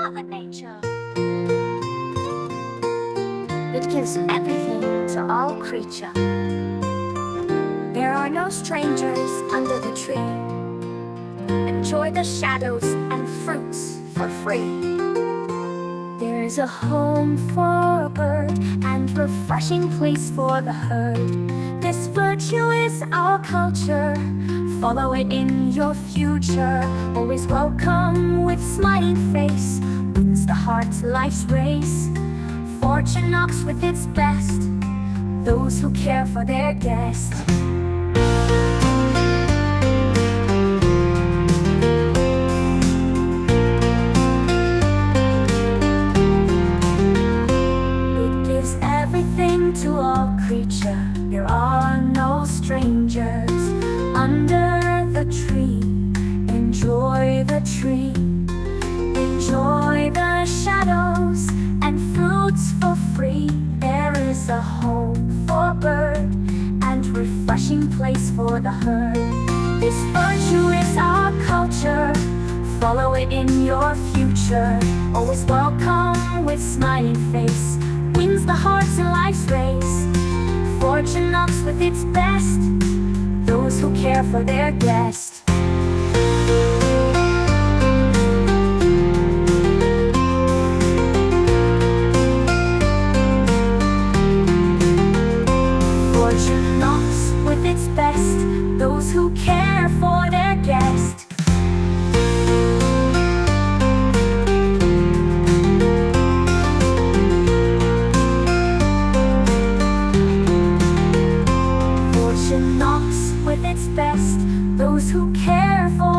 Mother Nature. It gives everything to all creature. There are no strangers under the tree. Enjoy the shadows and fruits for free. There is a home for a bird and refreshing place for the herd. This virtue is our culture. Follow it in your future. Always welcome with smiling face. Wins the heart's life's race. Fortune knocks with its best. Those who care for their guest. To all creature, there are no strangers under the tree. Enjoy the tree, enjoy the shadows and fruits for free. There is a home for a bird and refreshing place for the herd. This virtue is our culture. Follow it in your future. Always welcome with smiling face. Wins the heart's and life's race. Fortune knocks with its best. Those who care for their guest. Fortune knocks with its best. Those who care for their guest. Knocks with its best. Those who care for